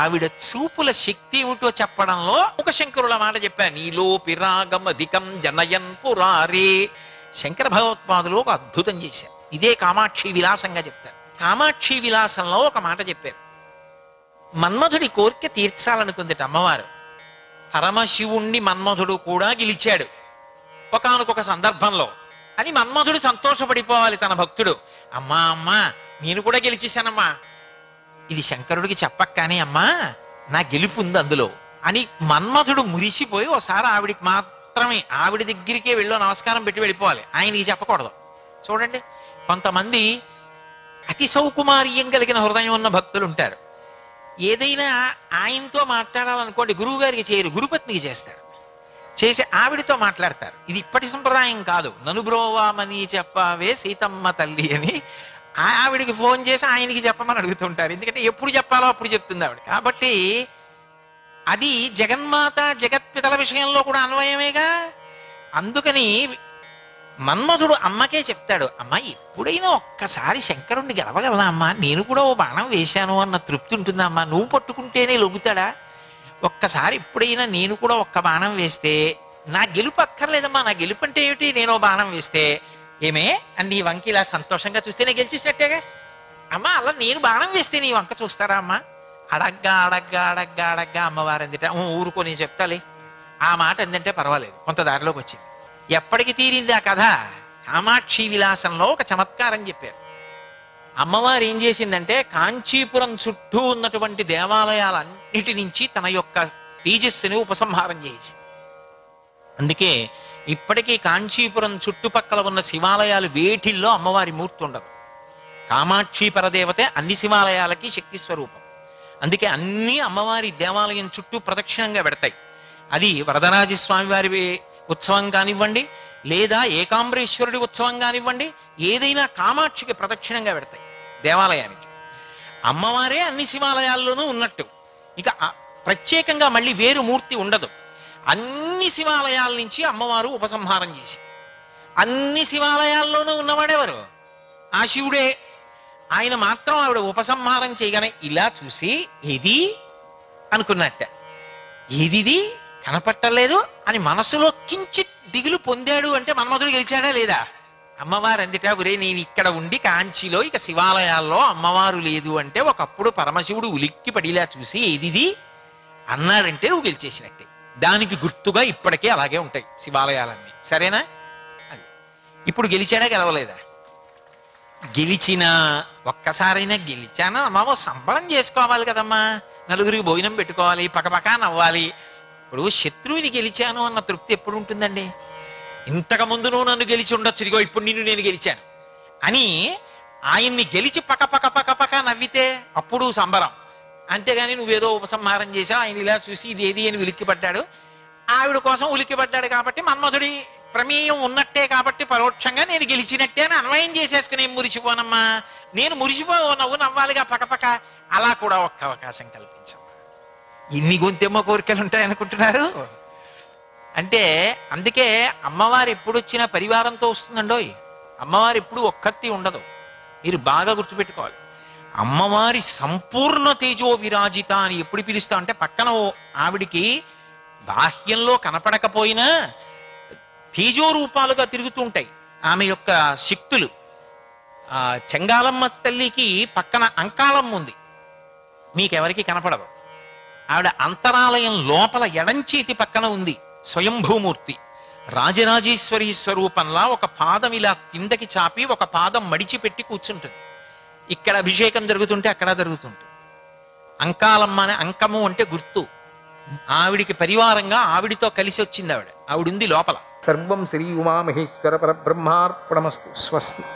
ఆవిడ చూపుల శక్తి ఏమిటో చెప్పడంలో ఒక శంకరుల మాట చెప్పారు, నీలో పిరాగమధికం జనయన్ పురారే. శంకర భగవత్పాదులు ఒక అద్భుతం చేశారు. ఇదే కామాక్షి విలాసంగా చెప్తారు. కామాక్షి విలాసంలో ఒక మాట చెప్పారు, మన్మధుడి కోరిక తీర్చాలనుకుందిట అమ్మవారు. పరమశివుణ్ణి మన్మధుడు కూడా గెలిచాడు ఒకానొక సందర్భంలో అని మన్మధుడు సంతోషపడిపోవాలి తన భక్తుడు. అమ్మా అమ్మా నేను కూడా గెలిచేశానమ్మా, ఇది శంకరుడికి చెప్పక్కనే అమ్మా నా గెలుపు ఉంది అందులో అని మన్మధుడు మురిసిపోయి ఒకసారి ఆవిడికి మాత్రమే ఆవిడ దగ్గరికే వెళ్ళో నమస్కారం పెట్టి వెళ్ళిపోవాలి, ఆయనకి చెప్పకూడదు. చూడండి, కొంతమంది అతి సౌకుమార్యం కలిగిన హృదయం ఉన్న భక్తులు ఉంటారు. ఏదైనా ఆయనతో మాట్లాడాలనుకోండి గురువు గారికి చేయరు, గురుపత్నికి చేస్తారు. చేసి ఆవిడతో మాట్లాడతారు. ఇది ఇప్పటి సంప్రదాయం కాదు. ననుబ్రోవామని చెప్పవే సీతమ్మ తల్లి అని ఆవిడికి ఫోన్ చేసి ఆయనకి చెప్పమని అడుగుతుంటారు. ఎందుకంటే ఎప్పుడు చెప్పాలో అప్పుడు చెప్తుంది ఆవిడ. కాబట్టి అది జగన్మాత జగత్పితల విషయంలో కూడా అన్వయమేగా. అందుకని మన్మధుడు అమ్మకే చెప్తాడు, అమ్మ ఎప్పుడైనా ఒక్కసారి శంకరుణ్ణి గెలవగలనా అమ్మా, నేను కూడా ఓ బాణం వేశాను అన్న తృప్తి ఉంటుందా అమ్మా, నువ్వు పట్టుకుంటేనే లొంగుతాడా, ఒక్కసారి ఎప్పుడైనా నేను కూడా ఒక్క బాణం వేస్తే నా గెలుపు అక్కర్లేదమ్మా, నా గెలుపు అంటే ఏమిటి, నేను ఓ బాణం వేస్తే ఏమే అని నీ వంక ఇలా సంతోషంగా చూస్తే నేను గెలిచేసినట్టేగా అమ్మా, అలా నేను బాణం వేస్తే నీ వంక చూస్తారా అమ్మా, అడగ్గా అడగ్గా అడగ్గా అడగ్గా అమ్మవారు ఎందుకంటే ఊరుకో నేను చెప్తాలే ఆ మాట ఎందుకంటే పర్వాలేదు, కొంత దారిలోకి వచ్చింది. ఎప్పటికి తీరింది ఆ కథ? కామాక్షి విలాసంలో ఒక చమత్కారం చెప్పారు. అమ్మవారు ఏం చేసిందంటే కాంచీపురం చుట్టూ ఉన్నటువంటి దేవాలయాలన్నిటి నుంచి తన యొక్క తేజస్సుని ఉపసంహారం చేసింది. అందుకే ఇప్పటికీ కాంచీపురం చుట్టుపక్కల ఉన్న శివాలయాలు వేటిల్లో అమ్మవారి మూర్తి ఉండదు. కామాక్షి పరదేవతే అన్ని శివాలయాలకి శక్తి స్వరూపం. అందుకే అన్ని అమ్మవారి దేవాలయం చుట్టూ ప్రదక్షిణంగా పెడతాయి. అది వరదరాజస్వామి వారి ఉత్సవం కానివ్వండి, లేదా ఏకాంబరేశ్వరుడి ఉత్సవం కానివ్వండి, ఏదైనా కామాక్షికి ప్రదక్షిణంగా పెడతాయి దేవాలయానికి. అమ్మవారే అన్ని శివాలయాల్లోనూ ఉన్నట్టు ఇక ప్రత్యేకంగా మళ్ళీ వేరు మూర్తి ఉండదు. అన్ని శివాలయాల నుంచి అమ్మవారు ఉపసంహారం చేసి అన్ని శివాలయాల్లోనూ ఉన్నవాడెవరు? ఆ శివుడే. ఆయన మాత్రం ఆవిడ ఉపసంహారం చేయగానే ఇలా చూసి ఏది అనుకున్నట్ట, ఏదిది కనపట్టలేదు అని మనసులో కించిత్ దిగులు పొందాడు. అంటే మన్మధుడు గెలిచాడా లేదా? అమ్మవారు అందుట ఒరే నేను ఇక్కడ ఉండి కాంచీలో ఇక శివాలయాల్లో అమ్మవారు లేదు అంటే ఒకప్పుడు పరమశివుడు ఉలిక్కి పడిలా చూసి ఏదిది అన్నాడంటే నువ్వు గెలిచేసినట్టే. దానికి గుర్తుగా ఇప్పటికే అలాగే ఉంటాయి శివాలయాలన్నీ. సరేనా? అది ఇప్పుడు గెలిచాడా గెలవలేదా? గెలిచినా ఒక్కసారైనా గెలిచానా మామో సంబరం చేసుకోవాలి కదమ్మా, నలుగురికి భోజనం పెట్టుకోవాలి, పకపకా నవ్వాలి. ఇప్పుడు శత్రువుని గెలిచాను అన్న తృప్తి ఎప్పుడు ఉంటుందండి? ఇంతకుముందు నువ్వు నన్ను గెలిచి ఉండొచ్చు, ఇదిగో ఇప్పుడు నిన్ను నేను గెలిచాను అని ఆయన్ని గెలిచి పక పక నవ్వితే అప్పుడు సంబరం. అంతేగాని నువ్వేదో ఉపసంహారం చేసావు, ఆయన ఇలా చూసి ఇది ఏది అని ఉలిక్కిపడ్డాడు, ఆవిడ కోసం ఉలిక్కిపడ్డాడు కాబట్టి మన్మధుడి ప్రమేయం ఉన్నట్టే కాబట్టి పరోక్షంగా నేను గెలిచినట్టే అని అన్వయం చేసేసుకుని ఏం మురిసిపోనమ్మా, నేను మురిసిపోవు నవ్వు నవ్వాలిగా పకపక. అలా కూడా ఒక్క అవకాశం కల్పించమ్మా. ఇన్ని గొంతెమ్మ కోరికలు ఉంటాయనుకుంటున్నారు అంటే అందుకే అమ్మవారు ఎప్పుడు వచ్చినా పరివారంతో వస్తుందండోయ్. అమ్మవారు ఎప్పుడు ఒక్కతి ఉండదు, మీరు బాగా గుర్తుపెట్టుకోవాలి. అమ్మవారి సంపూర్ణ తేజో విరాజిత అని ఎప్పుడు పిలుస్తా అంటే పక్కన ఆవిడికి బాహ్యంలో కనపడకపోయినా తేజో రూపాలుగా తిరుగుతూ ఉంటాయి ఆమె యొక్క శక్తులు. చెంగాలమ్మ తల్లికి పక్కన అంకాళమ్మ ఉంది, మీకెవరికి కనపడదు. ఆవిడ అంతరాలయం లోపల ఎడంచేతి పక్కన ఉంది స్వయంభూమూర్తి. రాజరాజేశ్వరి స్వరూపంలా ఒక పాదం ఇలా కిందకి చాపి ఒక పాదం మడిచిపెట్టి కూర్చుంటుంది. ఇక్కడ అభిషేకం జరుగుతుంటే అక్కడ జరుగుతుంటుంది. అంకాలమ్మ అనే అంకము అంటే గుర్తు. ఆవిడికి పరివారంగా ఆవిడితో కలిసి వచ్చింది ఆవిడ. ఆవిడుంది లోపల. సర్వం శ్రీ ఉమామహేశ్వర పరబ్రహ్మార్పణమస్తు. స్వస్తి.